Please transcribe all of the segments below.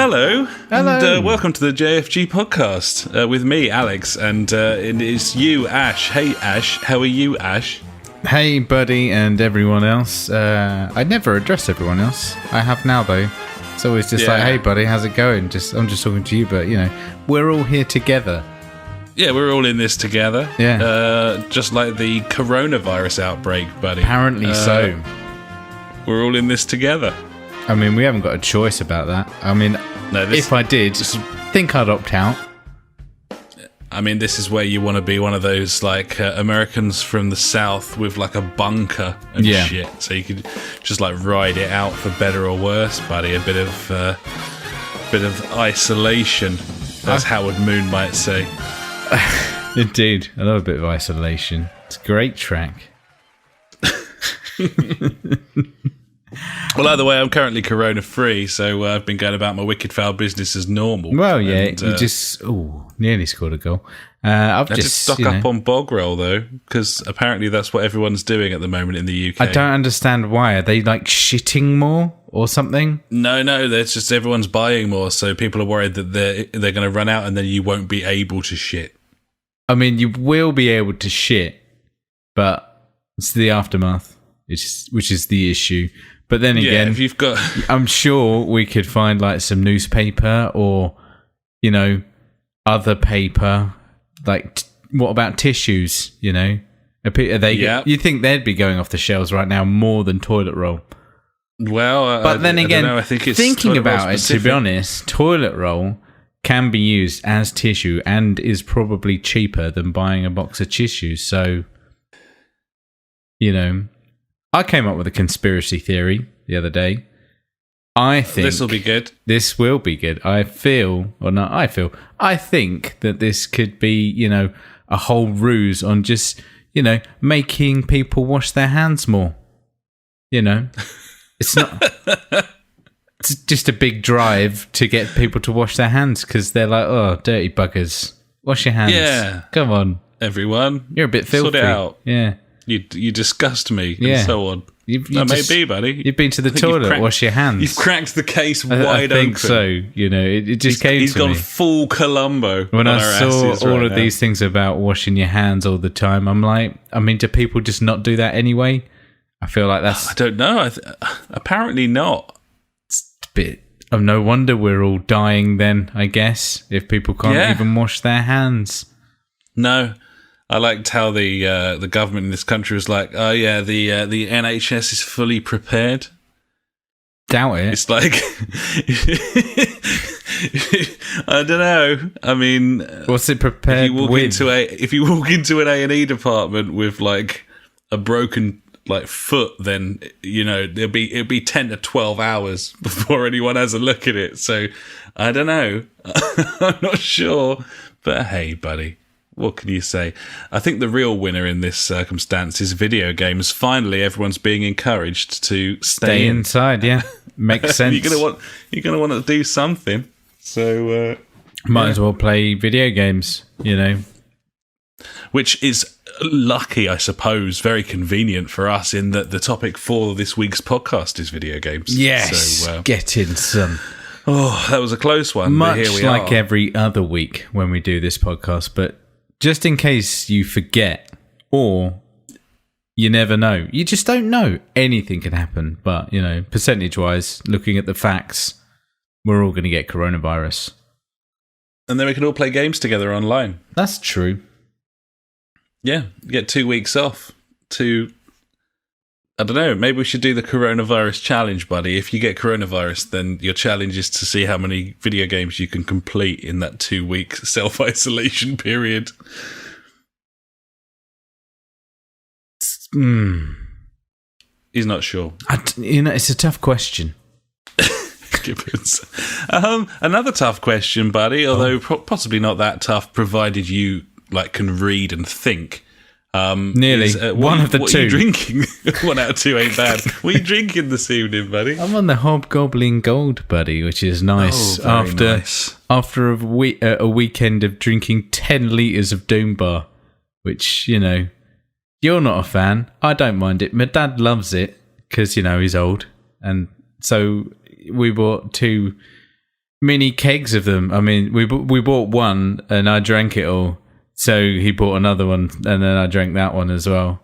Hello. Hello. And welcome to the JfG Podcast with me, Alex, and it's you, Ash. Hey, Ash. How are you, Ash? Hey, buddy, and everyone else. I never address everyone else. I have now, though. It's always just like, hey, buddy, how's it going? I'm just talking to you, but, you know, we're all here together. Yeah, we're all in this together. Yeah. Just like the coronavirus outbreak, buddy. Apparently so. We're all in this together. I mean, we haven't got a choice about that. I mean, if I did, think I'd opt out. I mean, this is where you want to be one of those, like, Americans from the South with, like, a bunker and shit. So you could just, like, ride it out for better or worse, buddy. A bit of isolation, as Howard Moon might say. Indeed. I love a bit of isolation. It's a great track. Well, either way, I'm currently corona-free, so I've been going about my wicked foul business as normal. Well, yeah, and, you just... nearly scored a goal. I just stock up on bog roll, though, because apparently that's what everyone's doing at the moment in the UK. I don't understand why. Are they, like, shitting more or something? No, it's just everyone's buying more, so people are worried that they're going to run out and then you won't be able to shit. I mean, you will be able to shit, but it's the aftermath, which is the issue. But then again, if you've got... I'm sure we could find like some newspaper or, you know, other paper. Like, what about tissues? You know, are they? You think they'd be going off the shelves right now more than toilet roll? Well, but then again, I think it's thinking about it, to be honest, toilet roll can be used as tissue and is probably cheaper than buying a box of tissues. So, you know. I came up with a conspiracy theory the other day. I think this will be good. This will be good. I think that this could be, you know, a whole ruse on just, you know, making people wash their hands more. You know, it's not. It's just a big drive to get people to wash their hands because they're like, oh, dirty buggers, wash your hands. Yeah, come on, everyone. You're a bit filthy. Sort it out. Yeah. You disgust me, and so on. Maybe, buddy. You've been to the toilet, wash your hands. You've cracked the case wide open. I think so. You know, it just came to me. He's gone full Columbo. When I saw all of these things about washing your hands all the time, I'm like, I mean, do people just not do that anyway? I feel like that's... I don't know. Apparently not. It's a bit of no wonder we're all dying then, I guess, if people can't even wash their hands. No. I liked how the government in this country was like, oh yeah, the NHS is fully prepared. Doubt it. It's like, I don't know. I mean, what's it prepared with? If you walk into an A&E department with like a broken like foot, then you know it'll be 10 to 12 hours before anyone has a look at it. So I don't know. I'm not sure, but hey, buddy. What can you say? I think the real winner in this circumstance is video games. Finally, everyone's being encouraged to stay inside. Yeah, makes sense. You're gonna want to do something. So might as well play video games. You know, which is lucky, I suppose. Very convenient for us in that the topic for this week's podcast is video games. Yes, so, get in some. Oh, that was a close one. Much but here we like are. Every other week when we do this podcast, but. Just in case you forget, or you never know. You just don't know. Anything can happen. But, you know, percentage-wise, looking at the facts, we're all going to get coronavirus. And then we can all play games together online. That's true. Yeah, get 2 weeks off to... I don't know, maybe we should do the coronavirus challenge, buddy. If you get coronavirus, then your challenge is to see how many video games you can complete in that 2 week self-isolation period. He's not sure. You know, it's a tough question. Gibbons. Another tough question, buddy, although possibly not that tough, provided you like can read and think. Nearly. One of the two. What are you drinking? 1 out of 2 ain't bad. What are you drinking this evening, buddy? I'm on the Hobgoblin Gold, buddy, which is nice. After a weekend of drinking 10 litres of Doom Bar, which, you know, you're not a fan. I don't mind it. My dad loves it because, you know, he's old. And so we bought 2 mini kegs of them. I mean, we bought one and I drank it all. So he bought another one and then I drank that one as well.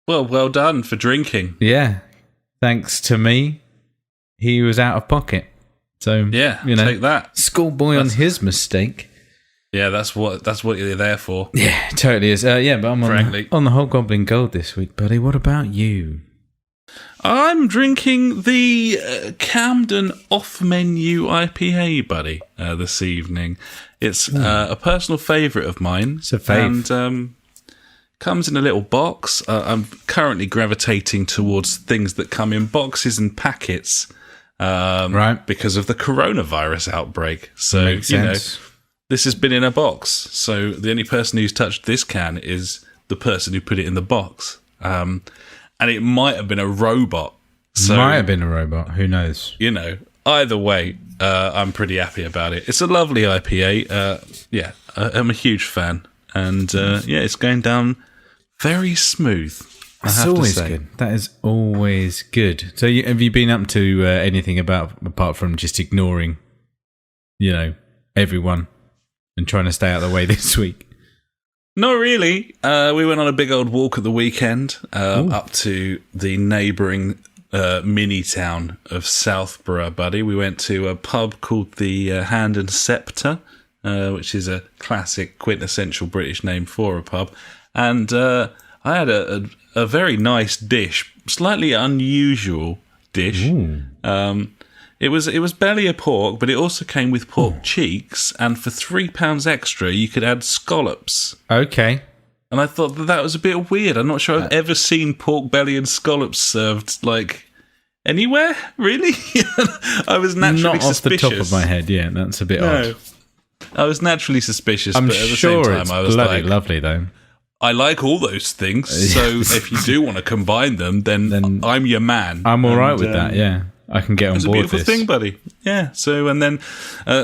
Well done for drinking. Yeah. Thanks to me, he was out of pocket. So, yeah, take that. Schoolboy on his mistake. Yeah, that's what you're there for. Yeah, it totally is. But I'm on the Hobgoblin Gold this week, buddy. What about you? I'm drinking the Camden off-menu IPA, buddy, this evening. It's a personal favourite of mine. It's a fave. And comes in a little box. I'm currently gravitating towards things that come in boxes and packets right. because of the coronavirus outbreak. So, Makes sense. This has been in a box. So the only person who's touched this can is the person who put it in the box. And it might have been a robot. So, might have been a robot. Who knows? Either way, I'm pretty happy about it. It's a lovely IPA. I'm a huge fan. And it's going down very smooth. That's always good. That is always good. So have you been up to anything apart from just ignoring, everyone and trying to stay out of the way this week? Not really. We went on a big old walk at the weekend up to the neighbouring mini town of Southborough, buddy. We went to a pub called the Hand and Sceptre, which is a classic, quintessential British name for a pub. And I had a very nice dish, slightly unusual dish. It was belly of pork, but it also came with pork cheeks, and for £3 extra, you could add scallops. Okay. And I thought that was a bit weird. I'm not sure I've ever seen pork belly and scallops served, anywhere, really? I was naturally suspicious. Not off the top of my head, yeah, that's a bit odd. I was naturally suspicious, but at the same time, I was bloody lovely, though. I like all those things, so if you do want to combine them, then I'm your man. I'm all right with that, yeah. I can get on board with this. It's a beautiful thing, buddy. Yeah. So, and then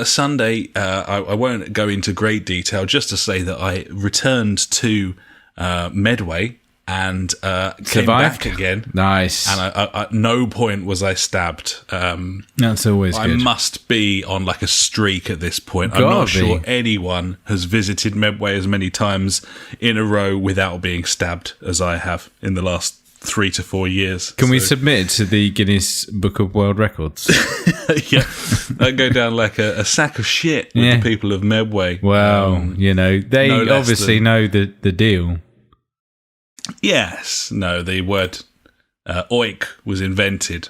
Sunday, I won't go into great detail, just to say that I returned to Medway and came back again. Nice. And at no point was I stabbed. That's always good. I must be on a streak at this point. I'm not sure anyone has visited Medway as many times in a row without being stabbed as I have in the last 3 to 4 years. Can we submit to the Guinness Book of World Records? Yeah, I go down like a sack of shit with the people of Medway. Well, they obviously know the deal. Yes. No, the word oik was invented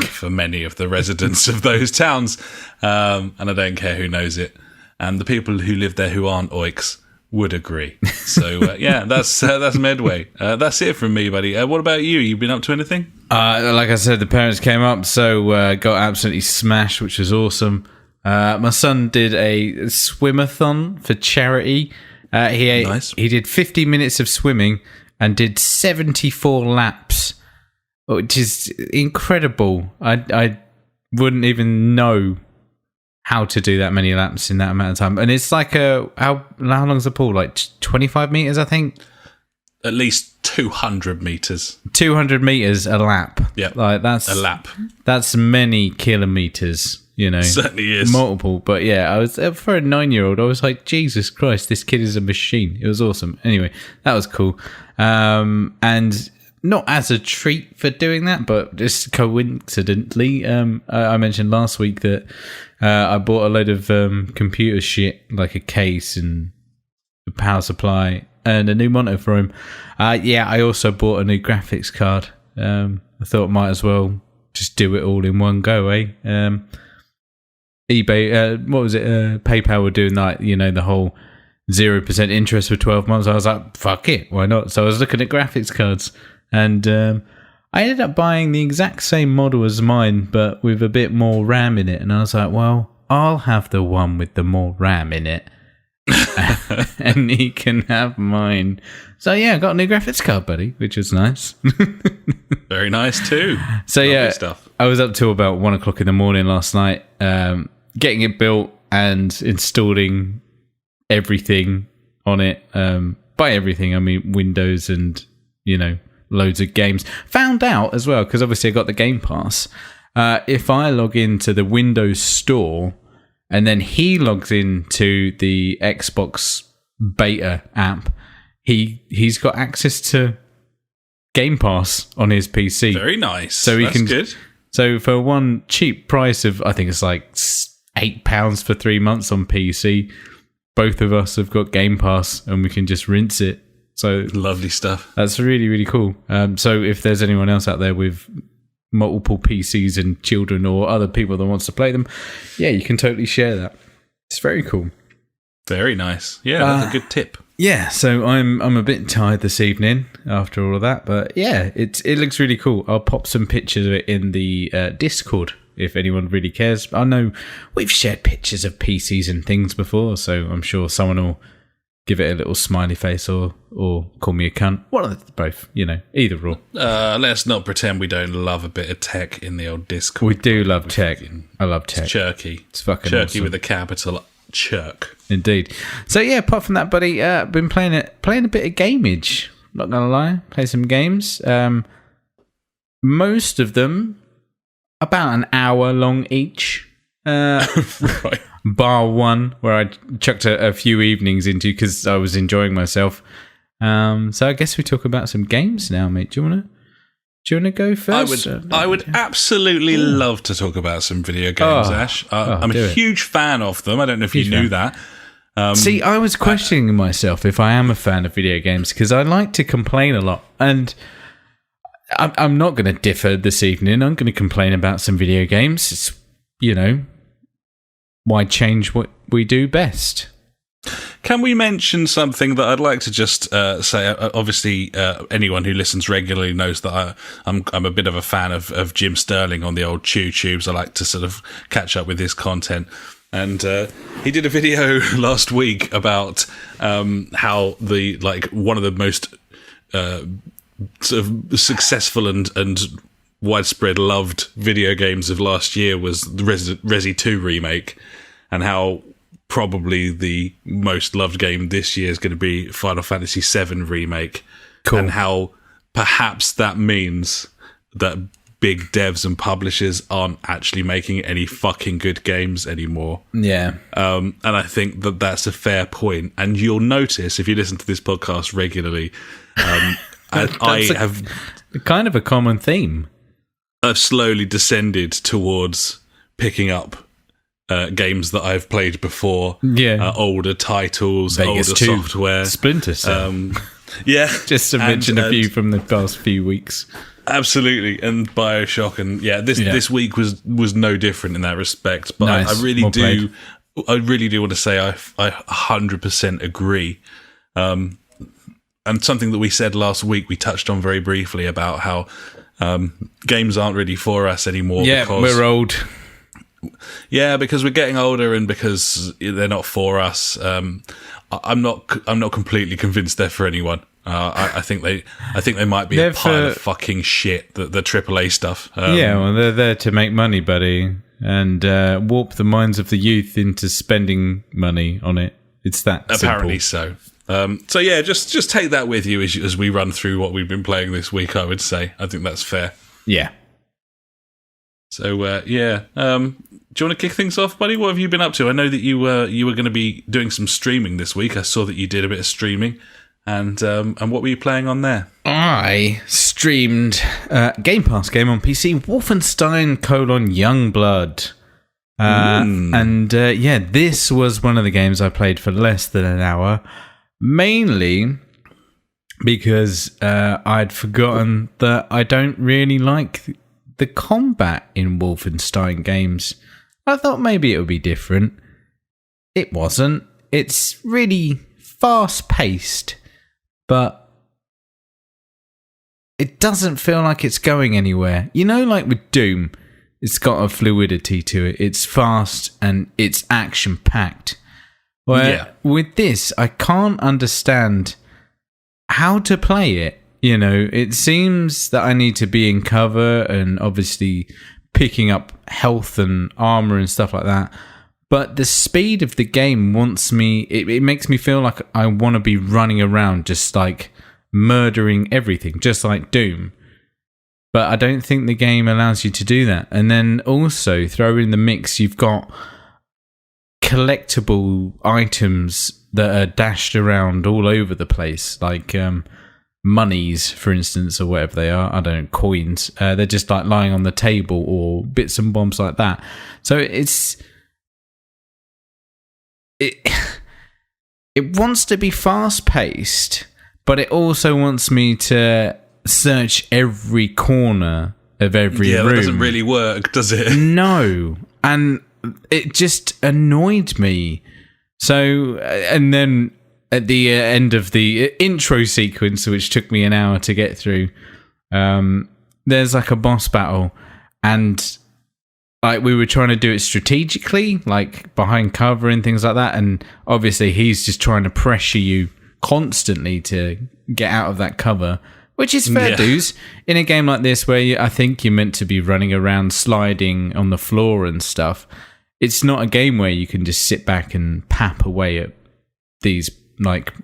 for many of the residents of those towns, and I don't care who knows it. And the people who live there who aren't oiks would agree. So, that's Medway. That's it from me, buddy. What about you? You been up to anything? Like I said, the parents came up, so got absolutely smashed, which was awesome. My son did a swimathon for charity. He did 50 minutes of swimming and did 74 laps, which is incredible. I wouldn't even know how to do that many laps in that amount of time. And it's how long's the pool? 25 meters, I think? At least 200 meters. 200 meters a lap. Yeah. That's a lap. That's many kilometers, Certainly is. Multiple. But yeah, I was, for a 9-year-old, I was like, Jesus Christ, this kid is a machine. It was awesome. Anyway, that was cool. And not as a treat for doing that, but just coincidentally, I mentioned last week that I bought a load of computer shit, like a case and a power supply and a new monitor for him. I also bought a new graphics card. I thought I might as well just do it all in one go, eh? eBay, what was it? PayPal were doing the whole 0% interest for 12 months. I was like, fuck it, why not? So I was looking at graphics cards and I ended up buying the exact same model as mine, but with a bit more RAM in it. And I was like, well, I'll have the one with the more RAM in it. And he can have mine. So yeah, I got a new graphics card, buddy, which was nice. Very nice too. So lovely stuff. I was up till about 1 o'clock in the morning last night, getting it built and installing everything on it. By everything, I mean Windows and loads of games. Found out as well, because obviously I got the Game Pass. if I log into the Windows Store and then he logs into the Xbox beta app, he's got access to Game Pass on his PC. Very nice. So That's good. So for one cheap price of, I think it's like £8 for 3 months on PC, both of us have got Game Pass and we can just rinse it. So lovely stuff. That's really, really cool. So if there's anyone else out there with multiple PCs and children or other people that wants to play them, yeah, you can totally share that. It's very cool. Very nice. Yeah, that's a good tip. Yeah, so I'm a bit tired this evening after all of that, but yeah, it looks really cool. I'll pop some pictures of it in the Discord if anyone really cares. I know we've shared pictures of PCs and things before, so I'm sure someone will give it a little smiley face or call me a cunt. One of the both, either or. Let's not pretend we don't love a bit of tech in the old Discord. We do love tech. I love tech. It's chirky. It's fucking chirky awesome. with a capital chirk. Indeed. So yeah, apart from that, buddy, been playing a bit of gamage. Not gonna lie, play some games. Most of them about an hour long each. Right. Bar one, where I chucked a few evenings into because I was enjoying myself. So I guess we talk about some games now, mate. Do you wanna go first? I would absolutely love to talk about some video games, Ash. I'm a huge fan of them. I don't know if you knew that. See, I was questioning myself if I am a fan of video games because I like to complain a lot, and I'm not going to differ this evening. I'm going to complain about some video games. It's, why change what we do best? Can we mention something that I'd like to just say? Obviously, anyone who listens regularly knows that I'm a bit of a fan of Jim Sterling on the old tubes. I like to sort of catch up with his content. And he did a video last week about how one of the most sort of successful and widespread loved video games of last year was the Resi 2 remake, and how probably the most loved game this year is going to be Final Fantasy VII remake. Cool. And how perhaps that means that big devs and publishers aren't actually making any fucking good games anymore. Yeah. And I think that that's a fair point. And you'll notice, if you listen to this podcast regularly, I have kind of a common theme. I've slowly descended towards picking up games that I've played before. Yeah. Older titles, Vegas older 2, software. Splinter Cell. Yeah. Just to mention a few from the past few weeks. Absolutely, and BioShock, and this week was no different in that respect. But nice. I really do want to say I 100% agree. And something that we said last week, we touched on very briefly about how games aren't really for us anymore. Yeah, because we're old. Yeah, because we're getting older, and because they're not for us. I'm not completely convinced they're for anyone. I think they might be a pile of fucking shit. The AAA stuff. They're there to make money, buddy, and warp the minds of the youth into spending money on it. It's that apparently simple. So. So yeah, just take that with you as we run through what we've been playing this week. I would say I think that's fair. Yeah. So do you want to kick things off, buddy? What have you been up to? I know that you were going to be doing some streaming this week. I saw that you did a bit of streaming, and what were you playing on there? I streamed Game Pass game on PC, Wolfenstein : Youngblood. And this was one of the games I played for less than an hour, mainly because I'd forgotten that I don't really like the combat in Wolfenstein games. I thought maybe it would be different. It wasn't. It's really fast-paced, but it doesn't feel like it's going anywhere. Like with Doom, it's got a fluidity to it. It's fast and it's action-packed. With this, I can't understand how to play it. It seems that I need to be in cover and obviously picking up health and armor and stuff like that. But the speed of the game it makes me feel like I want to be running around just like murdering everything, just like Doom. But I don't think the game allows you to do that. And then also throw in the mix, you've got collectible items that are dashed around all over the place, like monies, for instance, or whatever they are. I don't know, coins. They're just like lying on the table, or bits and bombs like that. So it wants to be fast paced, but it also wants me to search every corner of every room. That doesn't really work, does it? No. And it just annoyed me. So, and then at the end of the intro sequence, which took me an hour to get through, there's like a boss battle, and like we were trying to do it strategically, like behind cover and things like that, and obviously he's just trying to pressure you constantly to get out of that cover, which is fair dues in a game like this where I think you're meant to be running around sliding on the floor and stuff. It's not a game where you can just sit back and pap away at these, like,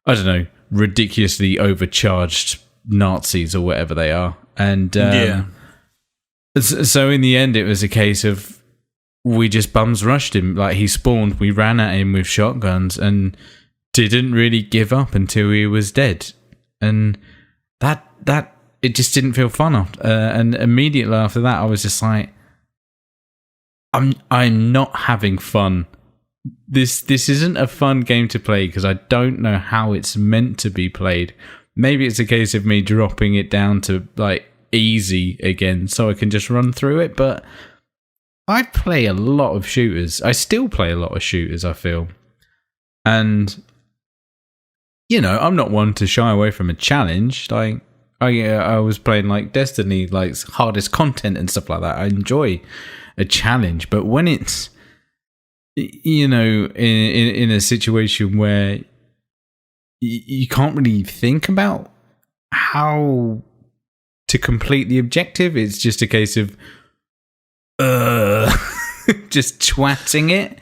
I don't know, ridiculously overcharged Nazis or whatever they are. And so in the end, it was a case of we just bums rushed him. Like, he spawned, we ran at him with shotguns and didn't really give up until he was dead. And that it just didn't feel fun. And immediately after that, I was just like, I'm not having fun. This isn't a fun game to play because I don't know how it's meant to be played. Maybe it's a case of me dropping it down to like easy again so I can just run through it. But I play a lot of shooters. I still play a lot of shooters, I feel. And, you know, I'm not one to shy away from a challenge. Like, I was playing like Destiny, like hardest content and stuff like that. I enjoy a challenge, but when it's, you know, in a situation where you can't really think about how to complete the objective, it's just a case of just twatting it.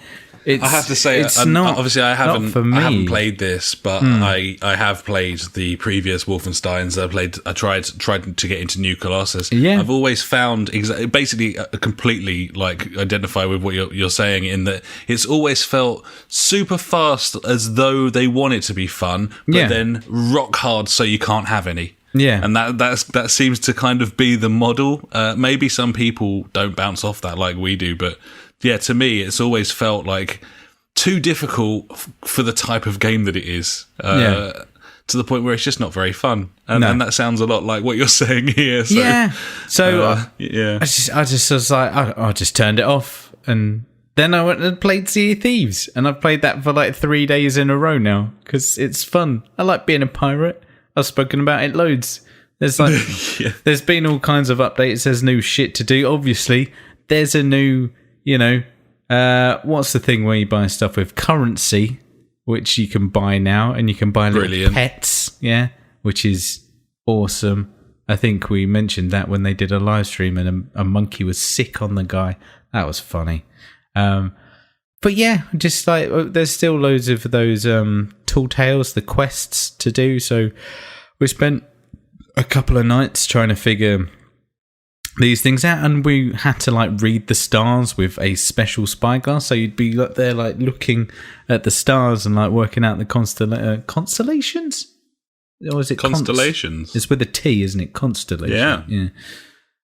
I have to say, it's not. Obviously, I haven't played this, but I have played the previous Wolfensteins. I tried to get into New Colossus. Yeah. I've always found basically completely like identify with what you're saying, in that it's always felt super fast, as though they want it to be fun, but then rock hard so you can't have any. Yeah, and that seems to kind of be the model. Maybe some people don't bounce off that like we do, but yeah, to me, it's always felt like too difficult for the type of game that it is. To the point where it's just not very fun, and that sounds a lot like what you're saying here. So, I just was like, I just turned it off, and then I went and played Sea of Thieves, and I've played that for like 3 days in a row now because it's fun. I like being a pirate. I've spoken about it loads. There's like, there's been all kinds of updates. There's new shit to do. Obviously, there's a new, you know, what's the thing where you buy stuff with currency, which you can buy now, and you can buy little pets, which is awesome. I think we mentioned that when they did a live stream, and a monkey was sick on the guy. That was funny. But yeah, just like there's still loads of those tall tales, the quests to do. So we spent a couple of nights trying to figure these things out, and we had to like read the stars with a special spyglass. So you'd be up there like looking at the stars and like working out the constellations. Or is it constellations? It's with a T, isn't it? Constellation. Yeah.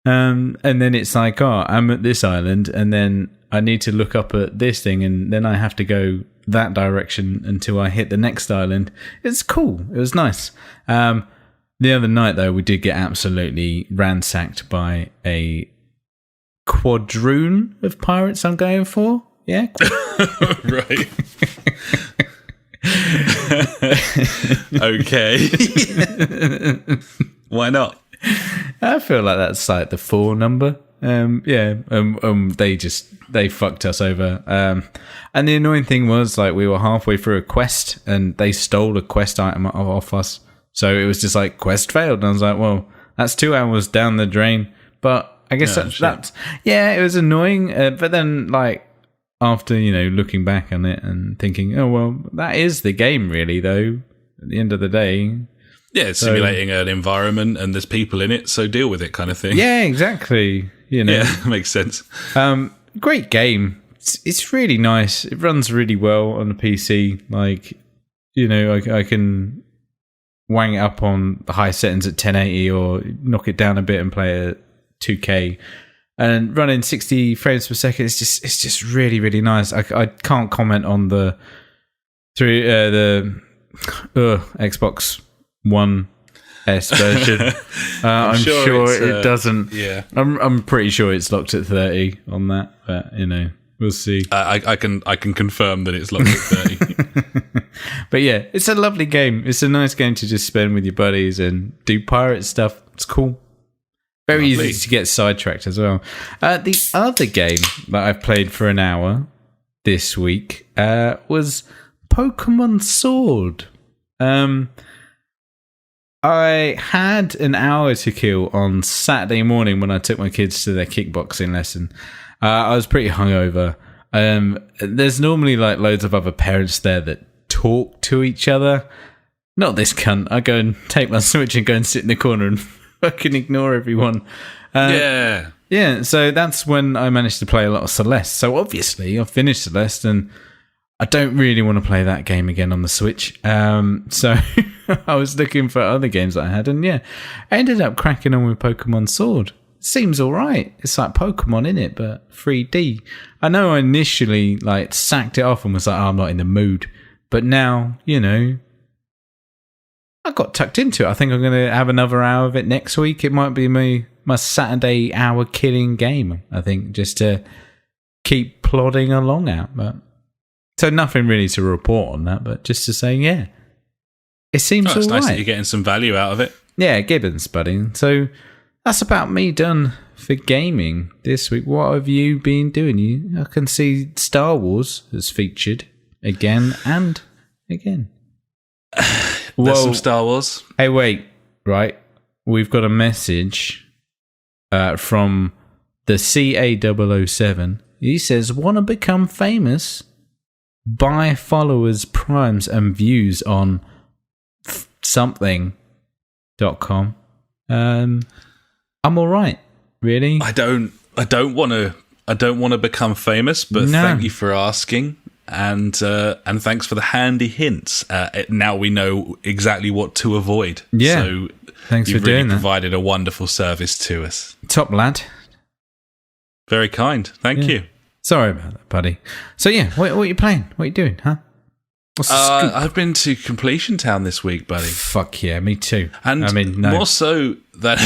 And then it's like, oh, I'm at this island, and then I need to look up at this thing, and then I have to go that direction until I hit the next island. It's cool. It was nice. The other night, though, we did get absolutely ransacked by a quadroon of pirates I'm going for. Yeah? Right. Okay. Why not? I feel like that's like the 4 number. They fucked us over. And the annoying thing was, like, we were halfway through a quest and they stole a quest item off us. So it was just like, quest failed. And I was like, well, that's 2 hours down the drain. But I guess that's it was annoying. But then, like, after, you know, looking back on it and thinking, oh, well, that is the game, really, though, at the end of the day. Yeah, it's simulating an environment and there's people in it, so deal with it kind of thing. Yeah, exactly. Yeah, makes sense. Great game. It's really nice. It runs really well on the PC. Like, I can wang it up on the high settings at 1080 or knock it down a bit and play at 2K. And running 60 frames per second, it's just really, really nice. I can't comment on the Xbox One S version. I'm sure it doesn't. Yeah, I'm pretty sure it's locked at 30 on that, but we'll see. I can confirm that it's locked at 30. But yeah, it's a lovely game. It's a nice game to just spend with your buddies and do pirate stuff. It's cool. Very easy to get sidetracked as well. The other game that I've played for an hour this week was Pokémon Sword. I had an hour to kill on Saturday morning when I took my kids to their kickboxing lesson. I was pretty hungover. There's normally like loads of other parents there that talk to each other. Not this cunt. I go and take my Switch and go and sit in the corner and fucking ignore everyone. Yeah, so that's when I managed to play a lot of Celeste. So obviously I've finished Celeste and I don't really want to play that game again on the Switch. So I was looking for other games that I had, and yeah, I ended up cracking on with Pokemon Sword. Seems alright. It's like Pokemon in it, but 3D. I know I initially like sacked it off and was like, I'm not in the mood. But now, I got tucked into it. I think I'm going to have another hour of it next week. It might be my Saturday hour killing game, I think, just to keep plodding along out. But so nothing really to report on that, but just to say, yeah, it seems all right. It's nice that you're getting some value out of it. Yeah, Gibbons, buddy. So that's about me done for gaming this week. What have you been doing? I can see Star Wars has featured again and again. There's some Star Wars. Hey, wait, right? We've got a message from the CA007. He says, want to become famous? Buy followers, primes, and views on something.com. I'm all right, really. I don't want to become famous, but thank you for asking. And thanks for the handy hints. Now we know exactly what to avoid. Yeah. So thanks you've for doing really that. provided a wonderful service to us. Top lad. Very kind. Thank you. Sorry about that, buddy. So yeah, what are you playing? What are you doing, huh? What's the scoop? I've been to Completion Town this week, buddy. Fuck yeah, me too. And no. more so than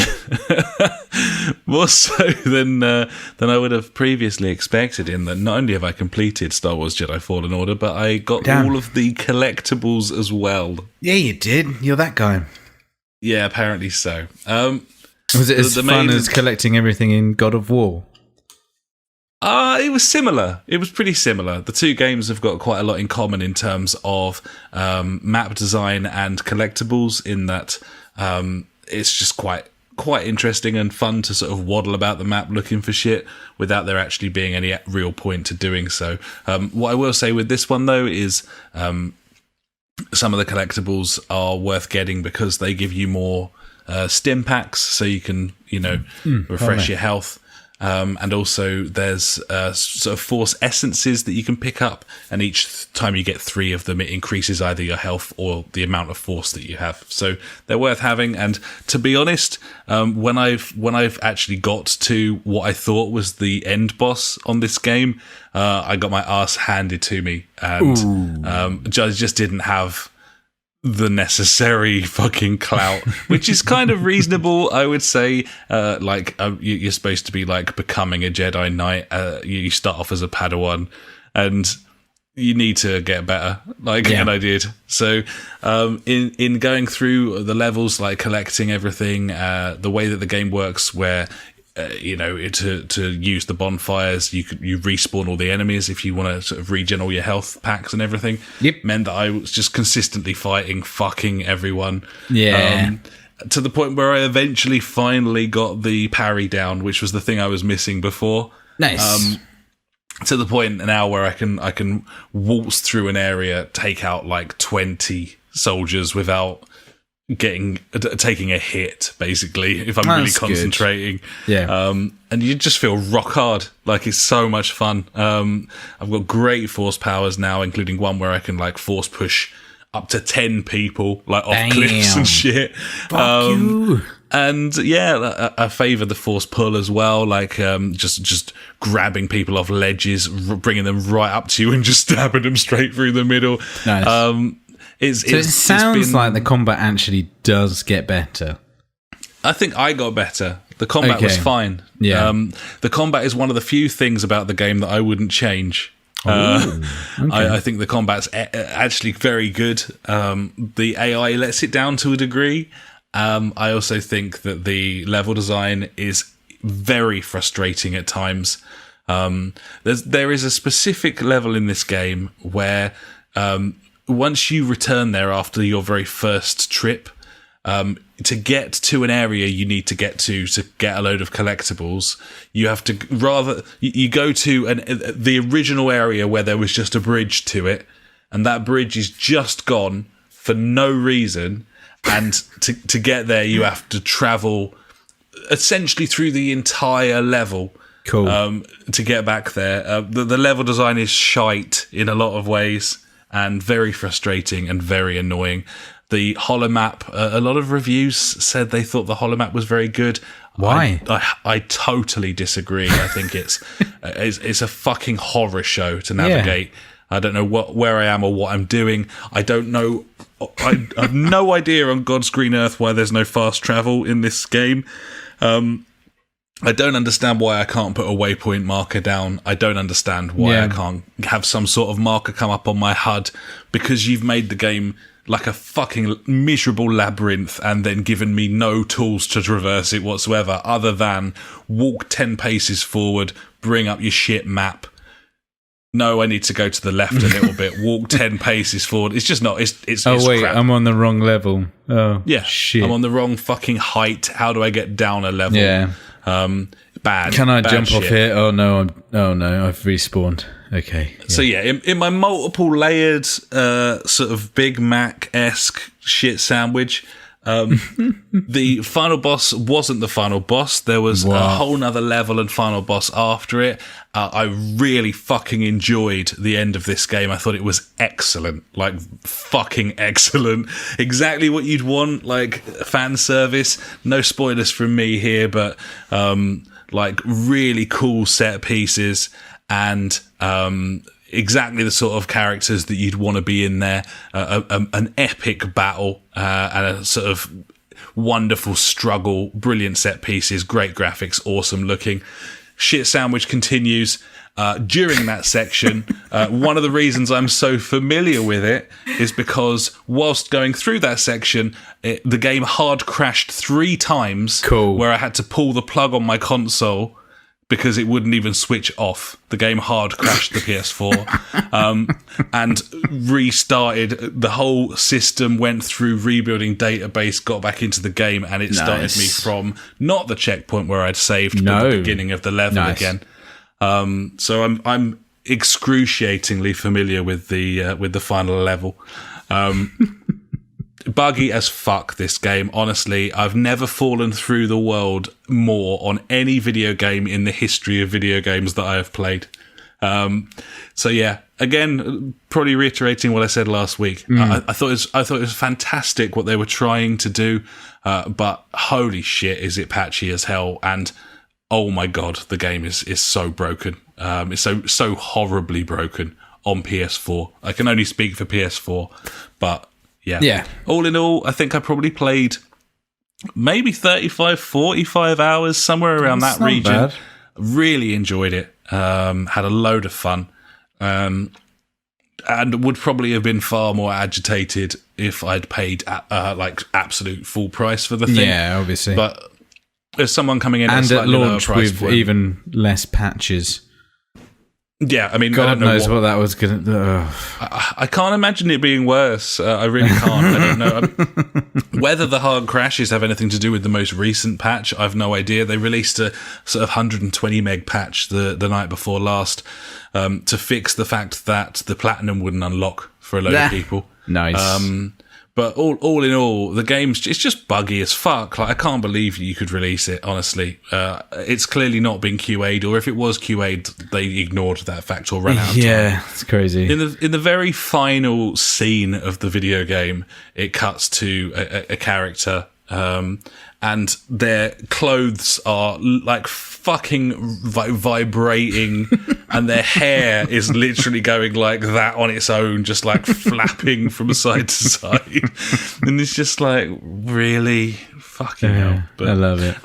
I would have previously expected. In that, not only have I completed Star Wars Jedi Fallen Order, but I got all of the collectibles as well. Yeah, you did. You're that guy. Yeah, apparently so. Was it as fun as collecting everything in God of War? It was similar. It was pretty similar. The two games have got quite a lot in common in terms of map design and collectibles, in that it's just quite interesting and fun to sort of waddle about the map looking for shit without there actually being any real point to doing so. What I will say with this one, though, is some of the collectibles are worth getting because they give you more stim packs, so you can, refresh your health. And also there's sort of force essences that you can pick up, and each time you get 3 of them, it increases either your health or the amount of force that you have. So they're worth having. And to be honest, when I've actually got to what I thought was the end boss on this game, I got my ass handed to me, and I just didn't have the necessary fucking clout, which is kind of reasonable, I would say. You're supposed to be like becoming a Jedi Knight. You start off as a Padawan, and you need to get better, and I did. So in going through the levels, like collecting everything, the way that the game works, where to use the bonfires, you respawn all the enemies if you want to sort of regen all your health packs and everything. Yep. Meant that I was just consistently fucking everyone. Yeah. To the point where I eventually finally got the parry down, which was the thing I was missing before. Nice. To the point now where I can waltz through an area, take out like 20 soldiers without taking a hit, basically, if I'm really concentrating. Good. Yeah. And you just feel rock hard. Like, it's so much fun. I've got great force powers now, including one where I can like force push up to 10 people like off cliffs and shit. Fuck you. And yeah, I favour the force pull as well, like just grabbing people off ledges, bringing them right up to you and just stabbing them straight through the middle. Nice. It sounds like the combat actually does get better. I think I got better. The combat was fine. Yeah. The combat is one of the few things about the game that I wouldn't change. I think the combat's actually very good. The AI lets it down to a degree. I also think that the level design is very frustrating at times. There is a specific level in this game where once you return there after your very first trip, to get to an area you need to get a load of collectibles, you have to you go to the original area where there was just a bridge to it, and that bridge is just gone for no reason. And to get there, you have to travel essentially through the entire level. Cool. To get back there. The level design is shite in a lot of ways and very frustrating and very annoying. The holomap, a lot of reviews said they thought the holomap was very good. Why? I totally disagree. I think it's a fucking horror show to navigate. Yeah. I don't know where I am or what I'm doing. I don't know. I have no idea on God's green earth why there's no fast travel in this game. I don't understand why I can't put a waypoint marker down. I don't understand why I can't have some sort of marker come up on my HUD, because you've made the game like a fucking miserable labyrinth and then given me no tools to traverse it whatsoever other than walk 10 paces forward, bring up your shit map. No, I need to go to the left a little bit, walk 10 paces forward. It's just not, it's wait, crap. I'm on the wrong level. Oh, yeah, shit. I'm on the wrong fucking height. How do I get down a level? Yeah. Bad. Can I jump shit. off here? Oh no, I've respawned. Okay. Yeah. So yeah, in my multiple layered sort of Big Mac-esque shit sandwich, the final boss wasn't the final boss. There was a whole nother level and final boss after it. I really fucking enjoyed the end of this game. I thought it was excellent, like fucking excellent. Exactly what you'd want, like fan service. No spoilers from me here, but like really cool set pieces and exactly the sort of characters that you'd want to be in there. An epic battle and a sort of wonderful struggle, brilliant set pieces, great graphics, awesome looking. Shit sandwich continues during that section. One of the reasons I'm so familiar with it is because whilst going through that section, the game hard crashed 3 times. Cool. Where I had to pull the plug on my console because it wouldn't even switch off. The game hard crashed the PS4 and restarted. The whole system went through rebuilding database, got back into the game, and it started me from not the checkpoint where I'd saved, but the beginning of the level again. So I'm excruciatingly familiar with the final level. Buggy as fuck, this game. Honestly, I've never fallen through the world more on any video game in the history of video games that I have played. So yeah, again, probably reiterating what I said last week. I thought it was fantastic what they were trying to do, but holy shit, is it patchy as hell? And oh my god, the game is so broken. It's so horribly broken on PS4. I can only speak for PS4, but yeah. All in all, I think I probably played maybe 35, 45 hours, somewhere around that region. Bad. Really enjoyed it. Had a load of fun. And would probably have been far more agitated if I'd paid like absolute full price for the thing. Yeah, obviously. But there's someone coming in and at launch price with point. Even less patches. Yeah, I mean, God I don't know knows what that was going to. I can't imagine it being worse. I really can't. I don't know. Whether the hard crashes have anything to do with the most recent patch, I've no idea. They released a sort of 120 meg patch the night before last to fix the fact that the platinum wouldn't unlock for a load of people. Nice. But all in all, the game's it's just buggy as fuck. Like, I can't believe you could release it, honestly. It's clearly not been QA'd, or if it was QA'd, they ignored that fact or ran out of time. Yeah, it's crazy. In the very final scene of the video game, it cuts to a character, and their clothes are like fucking vibrating, and their hair is literally going like that on its own, just like flapping from side to side. And it's just like, really? Fucking hell. But I love it.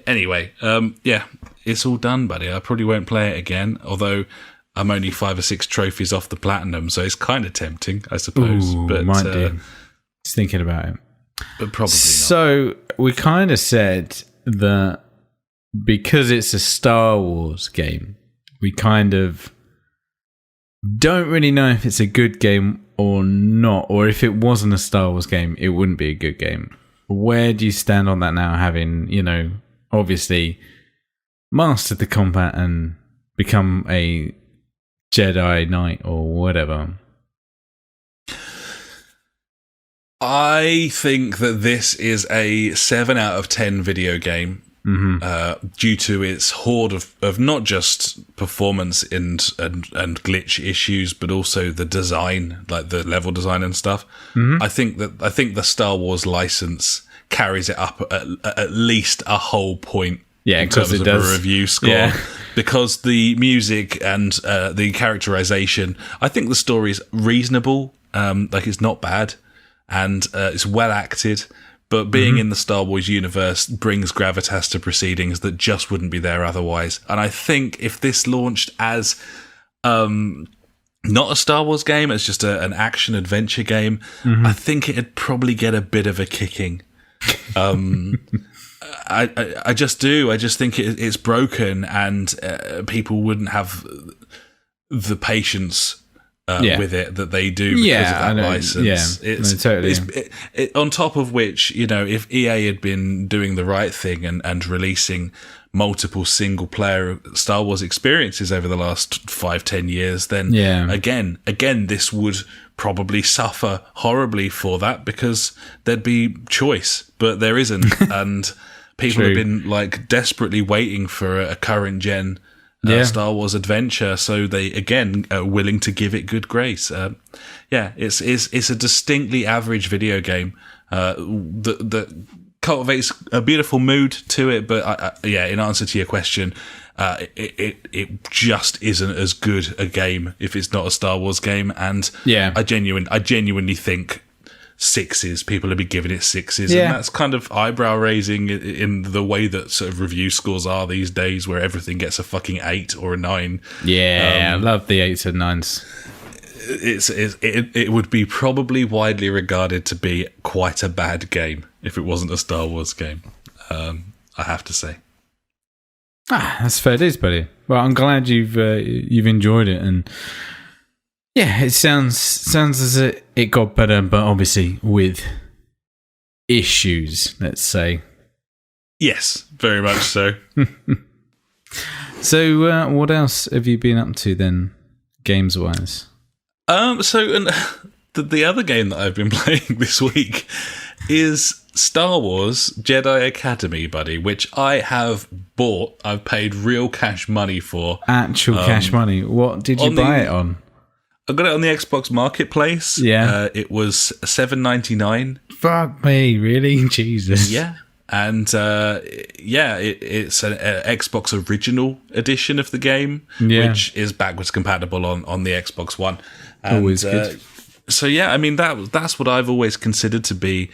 Anyway, yeah, it's all done, buddy. I probably won't play it again, although I'm only 5 or 6 trophies off the platinum, so it's kind of tempting, I suppose. Ooh, but might do. Just thinking about it. But probably not. So we kind of said that because it's a Star Wars game, we kind of don't really know if it's a good game or not, or if it wasn't a Star Wars game, it wouldn't be a good game. Where do you stand on that now, having, obviously mastered the combat and become a Jedi Knight or whatever? I think that this is a 7 out of 10 video game, due to its horde of not just performance and glitch issues, but also the design, like the level design and stuff. I think the Star Wars license carries it up at least a whole point. Yeah, in terms of a review score, because the music and the characterization, I think the story's reasonable. Like, it's not bad. And it's well acted, but being in the Star Wars universe brings gravitas to proceedings that just wouldn't be there otherwise. And I think if this launched as not a Star Wars game, as just an action adventure game, I think it'd probably get a bit of a kicking. I just do. I just think it's broken, and people wouldn't have the patience with it that they do because of that license. It's on top of which, if EA had been doing the right thing and releasing multiple single player Star Wars experiences over the last 5-10 years, then again this would probably suffer horribly for that, because there'd be choice, but there isn't. And people have been like desperately waiting for a current gen Star Wars adventure, so they again are willing to give it good grace. It's a distinctly average video game that cultivates a beautiful mood to it, but in answer to your question, it just isn't as good a game if it's not a Star Wars game. And I genuinely think 6s. People have been giving it 6s, and that's kind of eyebrow raising in the way that sort of review scores are these days, where everything gets a fucking 8 or a 9. I love the 8s and 9s. It would be probably widely regarded to be quite a bad game if it wasn't a Star Wars game. I have to say. That's fair dues, buddy. Well, I'm glad you've enjoyed it, and it sounds as if it got better, but obviously with issues, let's say. Yes, very much so. So, what else have you been up to then, games-wise? The other game that I've been playing this week is Star Wars Jedi Academy, buddy, which I have bought. I've paid real cash money for. Actual cash money? What did you buy it on? I got it on the Xbox Marketplace. Yeah. It was $7.99. Fuck me, really? Jesus. Yeah. And it's an Xbox original edition of the game, which is backwards compatible on the Xbox One. And, always good. So I mean that's what I've always considered to be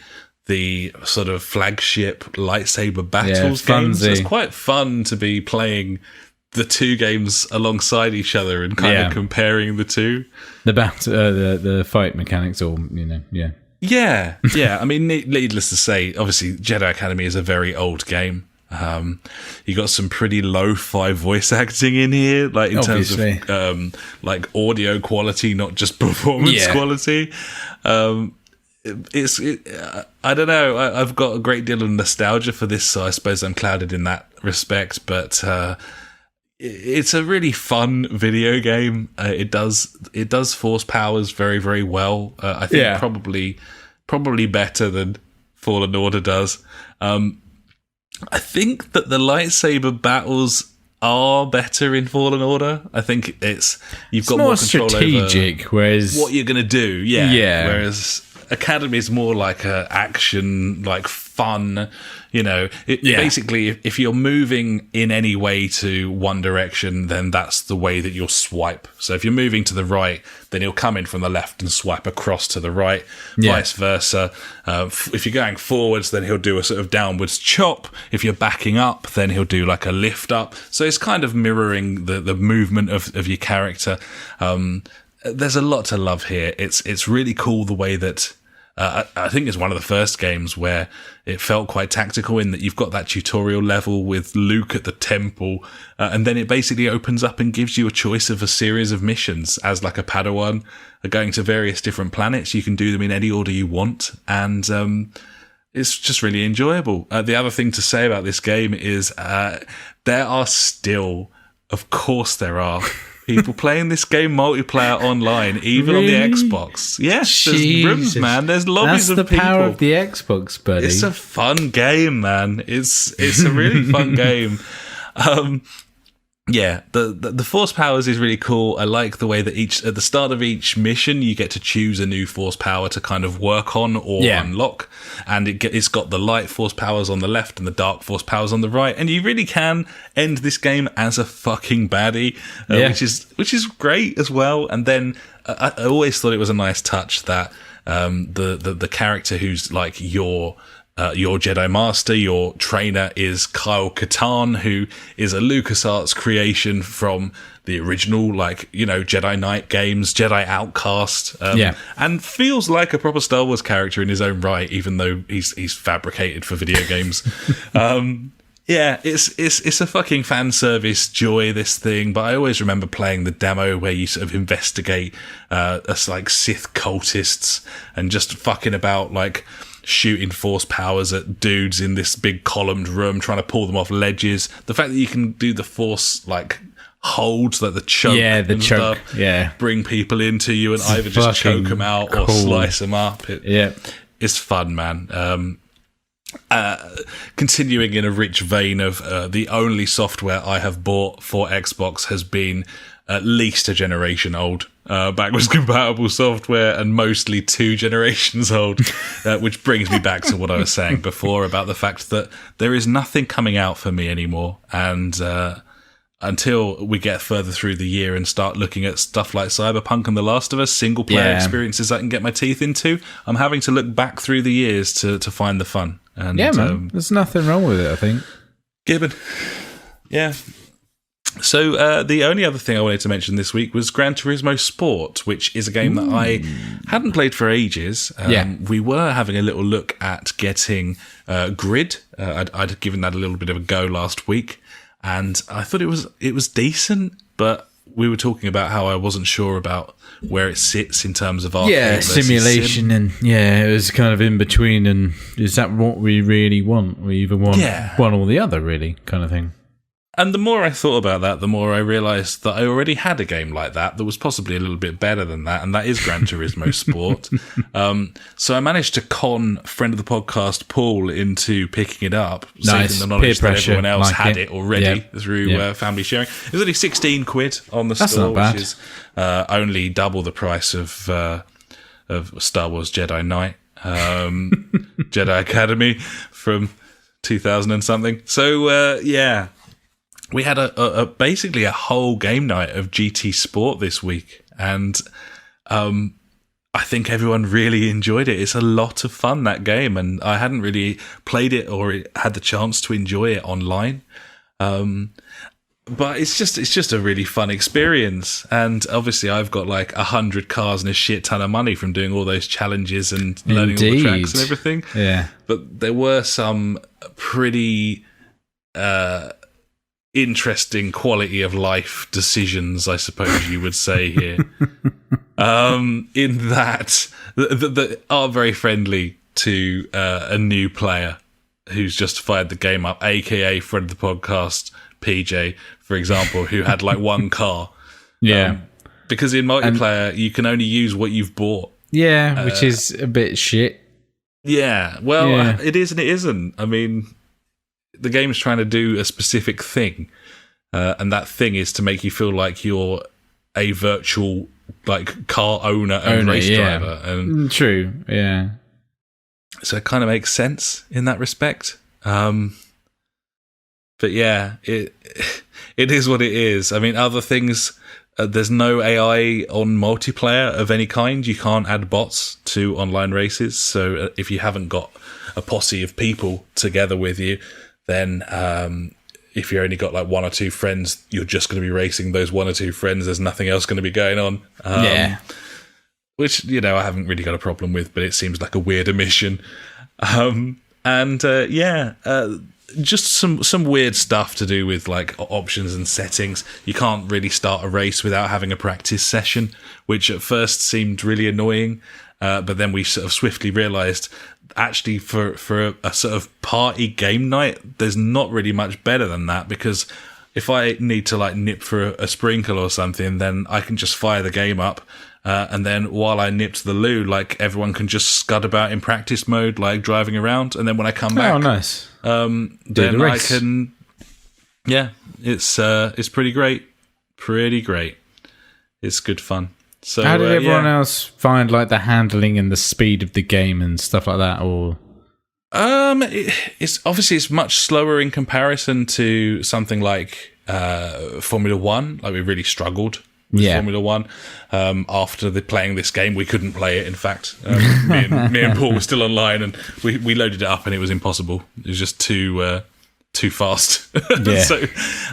the sort of flagship lightsaber battles games. It's quite fun to be playing the two games alongside each other and kind of comparing the two. The fight mechanics, or Yeah. I mean, needless to say, obviously, Jedi Academy is a very old game. You got some pretty lo-fi voice acting in here, like in terms of like audio quality, not just performance quality. I don't know. I've got a great deal of nostalgia for this, so I suppose I'm clouded in that respect. But it's a really fun video game. It does force powers very, very well. I think probably probably better than Fallen Order does. I think that the lightsaber battles are better in Fallen Order. I think you've got more control strategic, over whereas what you're going to do. Yeah. Whereas Academy is more like a action, like fun. Basically, if you're moving in any way to one direction, then that's the way that you'll swipe. So if you're moving to the right, then he'll come in from the left and swipe across to the right, vice versa. If you're going forwards, then he'll do a sort of downwards chop. If you're backing up, then he'll do like a lift up. So it's kind of mirroring the movement of your character. There's a lot to love here. It's really cool the way that I think it's one of the first games where it felt quite tactical in that you've got that tutorial level with Luke at the temple, and then it basically opens up and gives you a choice of a series of missions as like a Padawan, going to various different planets. You can do them in any order you want, and it's just really enjoyable. The other thing to say about this game is there are still, of course there are, people playing this game multiplayer online, even on the Xbox. Yes, there's rooms, man. There's lobbies of people. That's the power of the Xbox, buddy. It's a fun game, man. It's a really fun game. The Force Powers is really cool. I like the way that at the start of each mission, you get to choose a new Force Power to kind of work on or unlock. And it's got the light Force Powers on the left and the dark Force Powers on the right. And you really can end this game as a fucking baddie, which is great as well. And then I always thought it was a nice touch that the character who's like your Jedi Master, your trainer, is Kyle Katarn, who is a LucasArts creation from the original, Jedi Knight games, Jedi Outcast, and feels like a proper Star Wars character in his own right, even though he's fabricated for video games. It's a fucking fan service joy, this thing. But I always remember playing the demo where you sort of investigate us like Sith cultists and just fucking about shooting Force powers at dudes in this big columned room, trying to pull them off ledges. The fact that you can do the Force holds, like the choke, bring people into you and either just choke them out or slice them up. It's fun, man. Continuing in a rich vein of the only software I have bought for Xbox has been at least a generation old. Backwards compatible software, and mostly 2 generations old, which brings me back to what I was saying before about the fact that there is nothing coming out for me anymore, and until we get further through the year and start looking at stuff like Cyberpunk and The Last of Us, single player experiences I can get my teeth into, I'm having to look back through the years to find the fun. And man, there's nothing wrong with it, I think. Gibbon. Yeah. So the only other thing I wanted to mention this week was Gran Turismo Sport, which is a game that I hadn't played for ages. We were having a little look at getting Grid. I'd given that a little bit of a go last week, and I thought it was decent, but we were talking about how I wasn't sure about where it sits in terms of arcade simulation, and it was kind of in between. And is that what we really want? We either want one or the other, really, kind of thing. And the more I thought about that, the more I realised that I already had a game like that was possibly a little bit better than that, and that is Gran Turismo Sport. So I managed to con friend of the podcast, Paul, into picking it up, saving the knowledge that everyone else had it already through family sharing. It was only 16 quid on the store, which is only double the price of Star Wars Jedi Knight, Jedi Academy from 2000 and something. So, we had basically a whole game night of GT Sport this week, and I think everyone really enjoyed it. It's a lot of fun, that game, and I hadn't really played it or had the chance to enjoy it online. But it's just a really fun experience, and obviously I've got 100 cars and a shit ton of money from doing all those challenges and learning all the tracks and everything. Yeah, but there were some pretty interesting quality of life decisions, I suppose you would say here, in that are very friendly to a new player who's just fired the game up, aka friend of the podcast PJ, for example, who had one car. Because in multiplayer you can only use what you've bought. Which is a bit shit. Yeah, well, it is and it isn't. I mean, the game's trying to do a specific thing, and that thing is to make you feel like you're a virtual like car owner and race driver. And true, yeah. So it kind of makes sense in that respect. But yeah, it is what it is. I mean, other things. There's no AI on multiplayer of any kind. You can't add bots to online races. So if you haven't got a posse of people together with you, then if you only got like one or two friends, you're just going to be racing those one or two friends. There's nothing else going to be going on. Which, I haven't really got a problem with, but it seems like a weird omission. Just some weird stuff to do with like options and settings. You can't really start a race without having a practice session, which at first seemed really annoying. But then we sort of swiftly realised, actually, for a sort of party game night, there's not really much better than that, because if I need to like nip for a sprinkle or something, then I can just fire the game up. And then while I nip to the loo, like everyone can just scud about in practice mode, like driving around. And then when I come back, nice. Then I can. Yeah, it's pretty great. Pretty great. It's good fun. So how did everyone else find like the handling and the speed of the game and stuff like that? Or it's much slower in comparison to something like Formula One. Like we really struggled with Formula One. After playing this game, we couldn't play it. In fact, me and Paul were still online, and we loaded it up, and it was impossible. It was just too fast. Yeah. So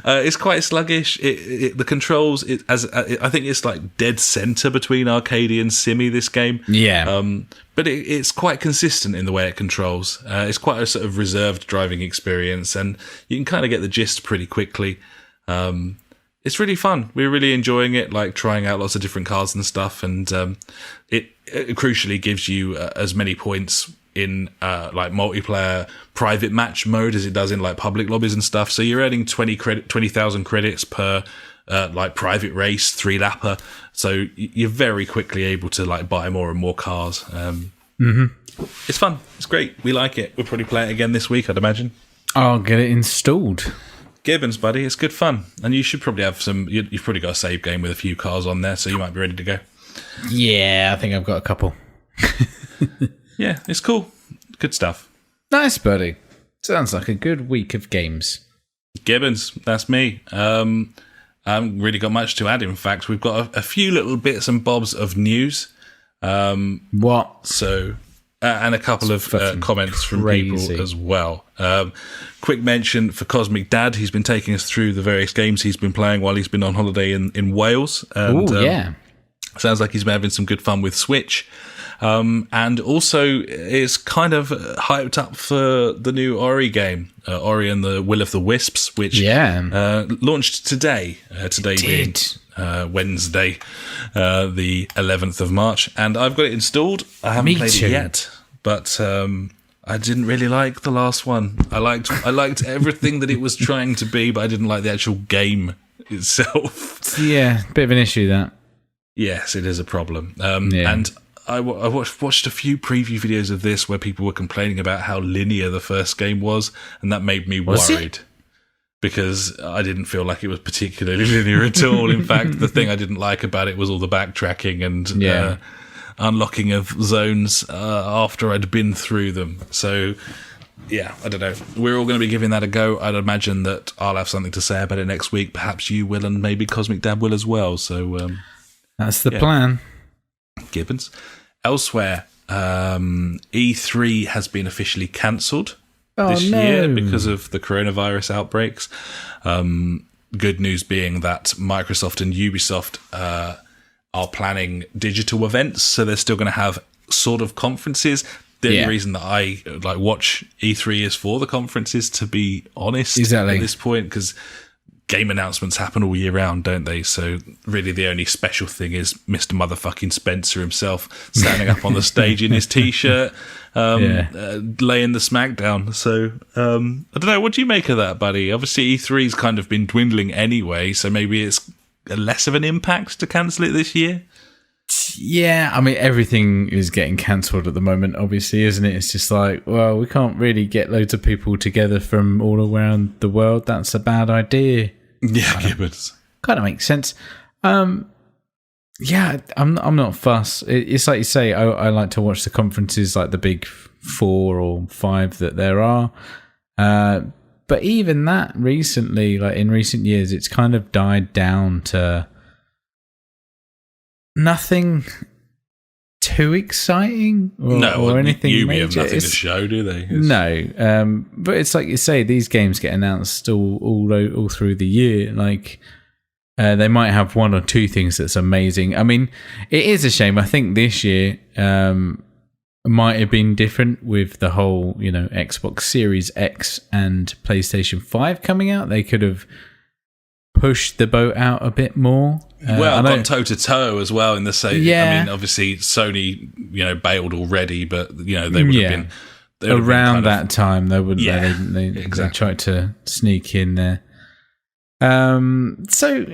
it's quite sluggish. The controls, I think it's like dead center between arcadey and simmy, this game. Yeah. But it's quite consistent in the way it controls. It's quite a sort of reserved driving experience, and you can kind of get the gist pretty quickly. It's really fun. We're really enjoying it, like trying out lots of different cars and stuff. And it crucially gives you as many points in like multiplayer private match mode as it does in like public lobbies and stuff. So you're earning 20,000 credits per like private race 3-lapper. So you're very quickly able to like buy more and more cars. It's fun. It's great. We like it. We'll probably play it again this week, I'd imagine. I'll get it installed. Gibbons, buddy, it's good fun. And you should probably have you've probably got a save game with a few cars on there, so you might be ready to go. Yeah, I think I've got a couple. Yeah, it's cool. Good stuff. Nice, buddy. Sounds like a good week of games. Gibbons, that's me. I haven't really got much to add, in fact. We've got a few little bits and bobs of news. What? So... and a couple of comments from people as well. Quick mention for Cosmic Dad. He's been taking us through the various games he's been playing while he's been on holiday in Wales. And, yeah. Sounds like he's been having some good fun with Switch. And also is kind of hyped up for the new Ori game, Ori and the Will of the Wisps, which launched today. Today being Wednesday, the 11th of March, and I've got it installed. I haven't played it yet, but I didn't really like the last one. I liked everything that it was trying to be, but I didn't like the actual game itself. Yeah, bit of an issue that. Yes, it is a problem. And I watched a few preview videos of this where people were complaining about how linear the first game was, and that made me worried. Because I didn't feel like it was particularly linear at all. In fact, the thing I didn't like about it was all the backtracking and unlocking of zones after I'd been through them. So, yeah, I don't know. We're all going to be giving that a go. I'd imagine that I'll have something to say about it next week. Perhaps you will, and maybe Cosmic Dad will as well. So that's the plan. Gibbons. Elsewhere, E3 has been officially cancelled. This year because of the coronavirus outbreaks. Good news being that Microsoft and Ubisoft are planning digital events, so they're still going to have sort of conferences. The only reason that I watch E3 is for the conferences, to be honest. Exactly. At this point, because game announcements happen all year round, don't they? So really the only special thing is Mr. Motherfucking Spencer himself standing up on the stage in his t-shirt, laying the smackdown. So I don't know, what do you make of that, buddy? Obviously E3's kind of been dwindling anyway, so maybe it's less of an impact to cancel it this year. Yeah, I mean, everything is getting cancelled at the moment, obviously, isn't it? It's just like, well, we can't really get loads of people together from all around the world. That's a bad idea. Yeah, Gibbons. Kind of makes sense. Yeah, I'm not fussed. It's like you say, I like to watch the conferences, like the big 4 or 5 that there are. But even that recently, like in recent years, it's kind of died down to nothing too exciting or anything Ubi major. have nothing to show, do they? No, but it's like you say, these games get announced all through the year. Like they might have 1 or 2 things that's amazing. I mean, it is a shame. I think this year might have been different with the whole, Xbox Series X and PlayStation 5 coming out. They could have pushed the boat out a bit more. Well, gone toe to toe as well in the same. Yeah. I mean, obviously Sony, bailed already, but they would have been around that time. They wouldn't. Yeah, they tried to sneak in there. So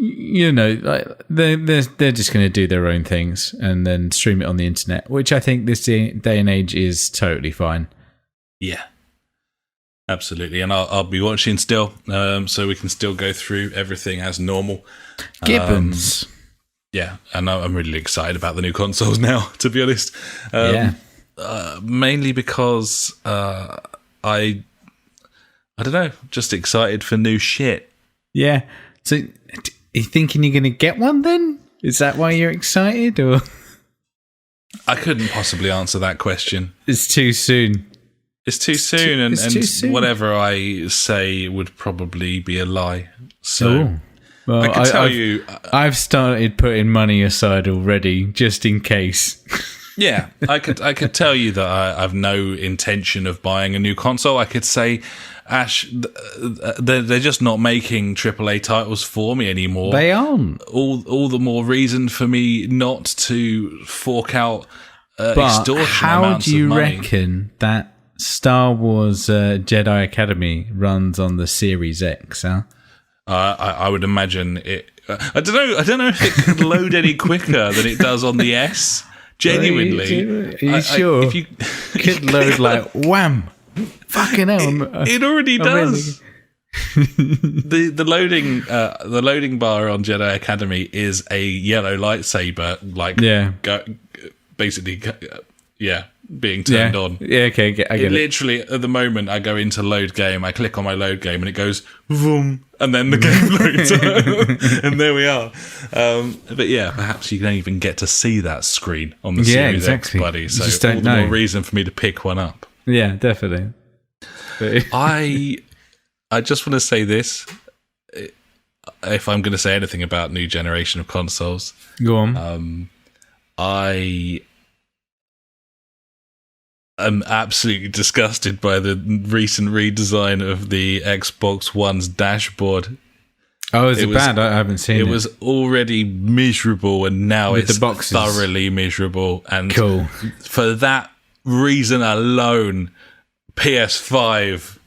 like they're just going to do their own things and then stream it on the internet, which I think this day and age is totally fine. Yeah. Absolutely, and I'll be watching still, so we can still go through everything as normal. Gibbons. Yeah, and I'm really excited about the new consoles now, to be honest. Mainly because I don't know, just excited for new shit. Yeah. So, are you thinking you're going to get one then? Is that why you're excited, or? I couldn't possibly answer that question. It's too soon. It's too soon, and too soon. Whatever I say would probably be a lie. So, well, I can tell you, I've started putting money aside already, just in case. Yeah, I could tell you that I've no intention of buying a new console. I could say, Ash, they're just not making AAA titles for me anymore. They aren't. All the more reason for me not to fork out extortionate amounts of money. How do you reckon that Star Wars Jedi Academy runs on the Series X? Huh? I would imagine it. I don't know if it could load any quicker than it does on the S. Genuinely, are you sure? If you could load like wham, fucking hell! It already does. The loading bar on Jedi Academy is a yellow lightsaber, being turned on. Yeah, okay, I get it. Literally, at the moment, I go into load game, I click on my load game, and it goes vroom, and then the game loads, and there we are. But yeah, perhaps you don't even get to see that screen on the Series X, buddy. So just don't all the know. more reason for me to pick one up. Yeah, definitely. I just want to say this. If I'm going to say anything about new generation of consoles, go on. I'm absolutely disgusted by the recent redesign of the Xbox One's dashboard. Oh, is it bad? I haven't seen it. It was already miserable, and now with it's the boxes. Thoroughly miserable. And cool. For that reason alone, PS5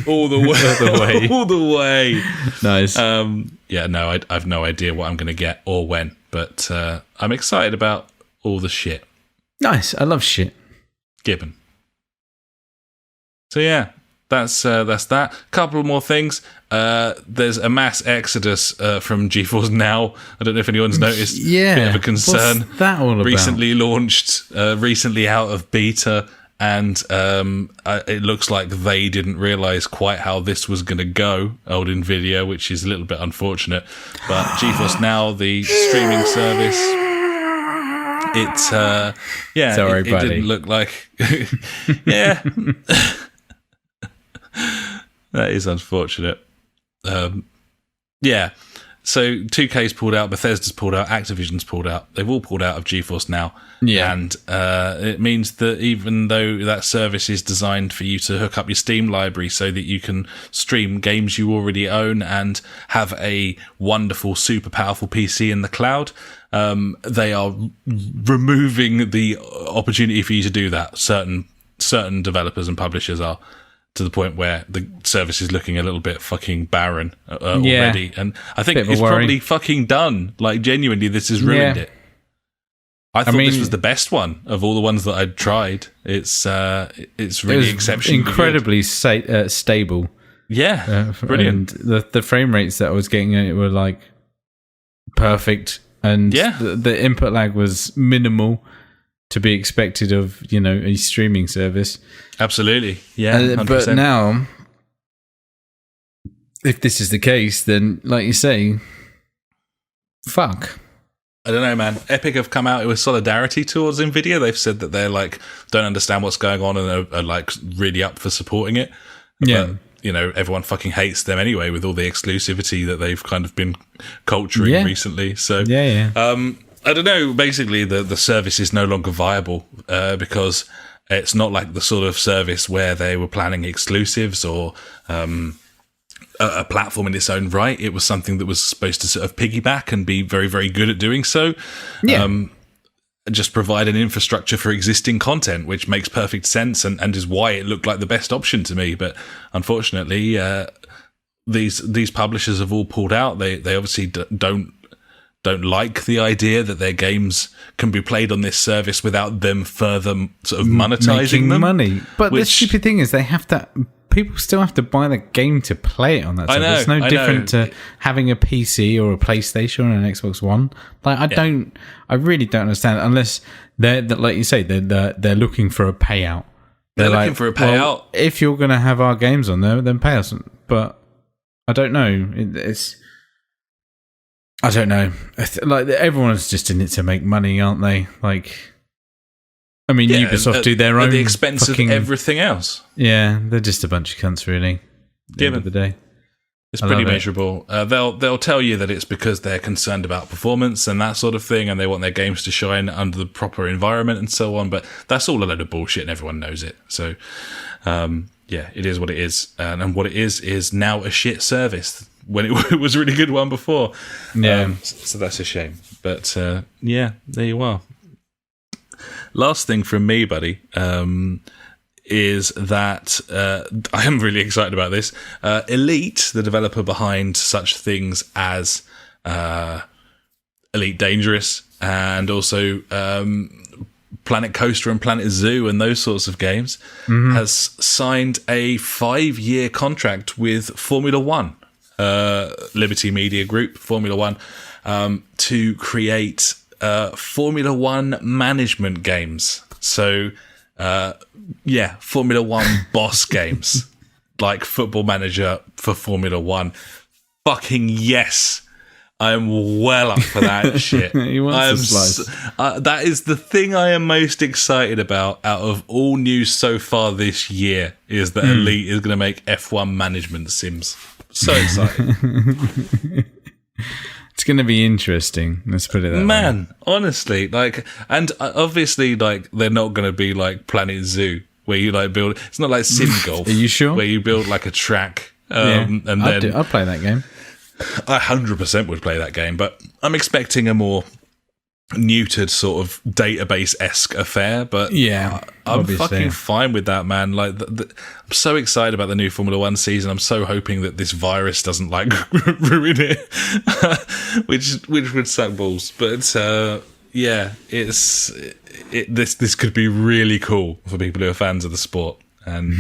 all the way, all the way. Nice. I've no idea what I'm going to get or when, but I'm excited about all the shit. Nice. I love shit. Gibbon. So yeah, that's that. Couple more things. There's a mass exodus from GeForce Now. I don't know if anyone's noticed. Yeah, bit of a concern. What's that all about? Recently launched, recently out of beta, and it looks like they didn't realise quite how this was going to go. Old Nvidia, which is a little bit unfortunate. But GeForce Now, the streaming service. Sorry, buddy. It didn't look like. Yeah, that is unfortunate. Yeah, so 2K's pulled out, Bethesda's pulled out, Activision's pulled out. They've all pulled out of GeForce Now. Yeah, and it means that even though that service is designed for you to hook up your Steam library so that you can stream games you already own and have a wonderful, super powerful PC in the cloud. They are removing the opportunity for you to do that. Certain developers and publishers are. to the point where the service is looking a little bit fucking barren already. And I think it's probably fucking done. Like, genuinely, this has ruined it. I thought this was the best one of all the ones that I'd tried. It's really exceptionally incredibly stable. Yeah, brilliant. And the frame rates that I was getting it were like perfect, and the input lag was minimal to be expected of a streaming service. Absolutely, yeah. 100%. But now, if this is the case, then like you say, fuck. I don't know, man. Epic have come out with solidarity towards Nvidia. They've said that they're like don't understand what's going on and are like really up for supporting it. Yeah. But, everyone fucking hates them anyway with all the exclusivity that they've kind of been culturing recently. So I don't know. Basically, the service is no longer viable because it's not like the sort of service where they were planning exclusives or a platform in its own right. It was something that was supposed to sort of piggyback and be very, very good at doing so. Yeah. Just provide an infrastructure for existing content, which makes perfect sense and is why it looked like the best option to me. But unfortunately, these publishers have all pulled out. They obviously don't like the idea that their games can be played on this service without them further sort of monetizing them. Money. But the stupid thing is people still have to buy the game to play it on that service. It's no different to having a PC or a PlayStation or an Xbox One. Like I really don't understand unless they're like you say they're looking for a payout. They're looking for a payout. Well, if you're going to have our games on there, then pay us. But I don't know. I don't know. Like everyone's just in it to make money, aren't they? Like, I mean, Ubisoft do their own at the expense of everything else. Yeah, they're just a bunch of cunts, really. At the end of the day, it's pretty measurable. They'll tell you that it's because they're concerned about performance and that sort of thing, and they want their games to shine under the proper environment and so on. But that's all a load of bullshit, and everyone knows it. So, it is what it is, and what it is now a shit service when it was a really good one before. Yeah, so that's a shame. But there you are. Last thing from me, buddy, is that I am really excited about this. Elite, the developer behind such things as Elite Dangerous and also Planet Coaster and Planet Zoo and those sorts of games, has signed a 5-year contract with Formula One, Liberty Media Group, Formula One, to create Formula One management games. So, Formula One boss games, like Football Manager for Formula One. Fucking yes. I am well up for that shit. He wants to slice. That is the thing I am most excited about out of all news so far this year, is that Elite is going to make F1 management sims. So excited. It's going to be interesting. Let's put it that way. Man, honestly, and obviously, they're not going to be like Planet Zoo, where you build. It's not like Sim Golf. Are you sure? Where you build a track, and then I'll play that game. I 100% would play that game, but I'm expecting a more neutered sort of database-esque affair. But I'm obviously fucking fine with that, man. I'm so excited about the new Formula One season. I'm so hoping that this virus doesn't ruin it, which would suck balls. But this could be really cool for people who are fans of the sport, and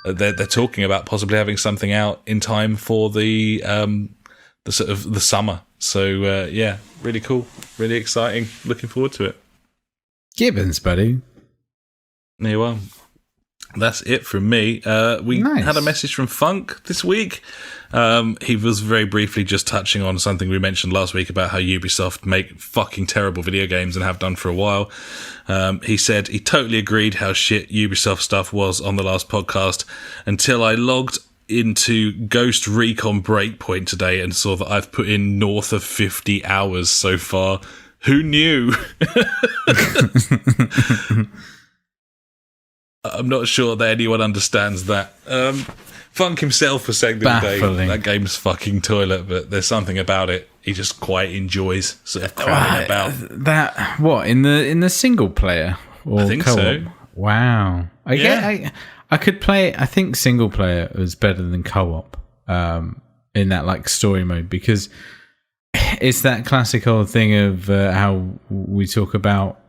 they're talking about possibly having something out in time for the sort of the summer. So really cool, really exciting. Looking forward to it. Gibbons, buddy. There you are. That's it from me. We had a message from Funk this week. He was very briefly just touching on something we mentioned last week about how Ubisoft make fucking terrible video games and have done for a while. He said he totally agreed how shit Ubisoft stuff was on the last podcast until I logged into Ghost Recon Breakpoint today and saw that I've put in north of 50 hours so far. Who knew? I'm not sure that anyone understands that. Funk himself was saying the other day that game's fucking toilet, but there's something about it he just quite enjoys sort of crying about. That what in the single player? Or I think co-op? so. Wow. I I could play. I think single player was better than co-op in that like story mode, because it's that classic old thing of how we talk about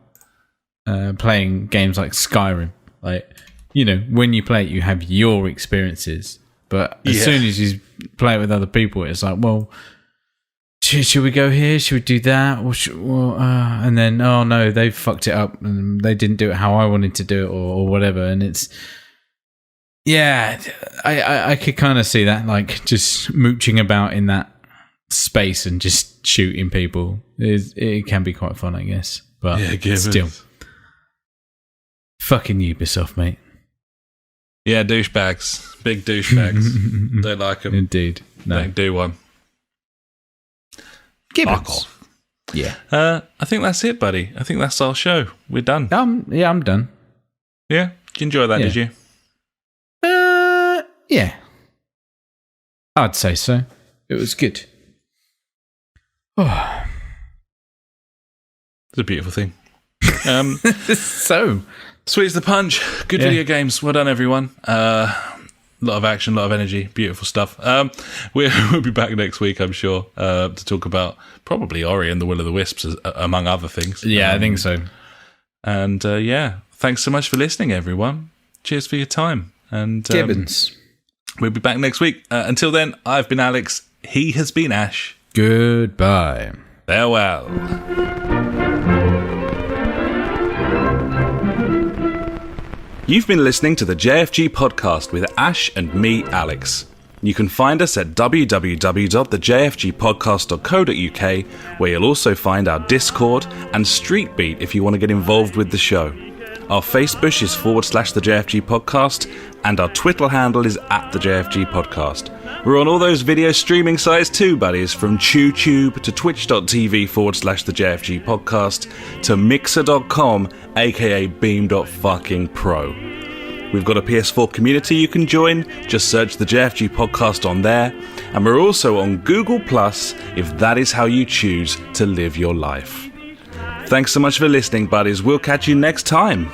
playing games like Skyrim. Like, you know, when you play it, you have your experiences, but as soon as you play it with other people, it's like, well, should we go here? Should we do that? And then, oh no, they fucked it up and they didn't do it how I wanted to do it, or whatever. And it's, yeah, I could kind of see that, like just mooching about in that space and just shooting people. It can be quite fun, I guess. But still, fucking Ubisoft, mate. Yeah, douchebags, big douchebags. Don't like them. Indeed, no. Don't do one. Fuck off. Yeah. I think that's it, buddy. I think that's our show. We're done. Yeah, I'm done. Yeah? Did you enjoy that, did you? Yeah. I'd say so. It was good. Oh. It's a beautiful thing. So. Sweet as the punch. Good video games. Well done, everyone. A lot of action, a lot of energy, beautiful stuff. We'll be back next week, I'm sure, to talk about probably Ori and the Will of the Wisps, among other things. Yeah, I think so. And thanks so much for listening, everyone. Cheers for your time. And Gibbons. We'll be back next week. Until then, I've been Alex. He has been Ash. Goodbye. Farewell. You've been listening to the JfG Podcast with Ash and me, Alex. You can find us at www.thejfgpodcast.co.uk, where you'll also find our Discord and Street Beat if you want to get involved with the show. Our Facebook is /the JfG Podcast, and our Twitter handle is @the JfG Podcast. We're on all those video streaming sites too, buddies, from TubeTube to twitch.tv /the JfG Podcast to mixer.com, aka beam.fucking-pro. We've got a PS4 community you can join, just search the JfG Podcast on there, and we're also on Google Plus if that is how you choose to live your life. Thanks so much for listening, buddies. We'll catch you next time.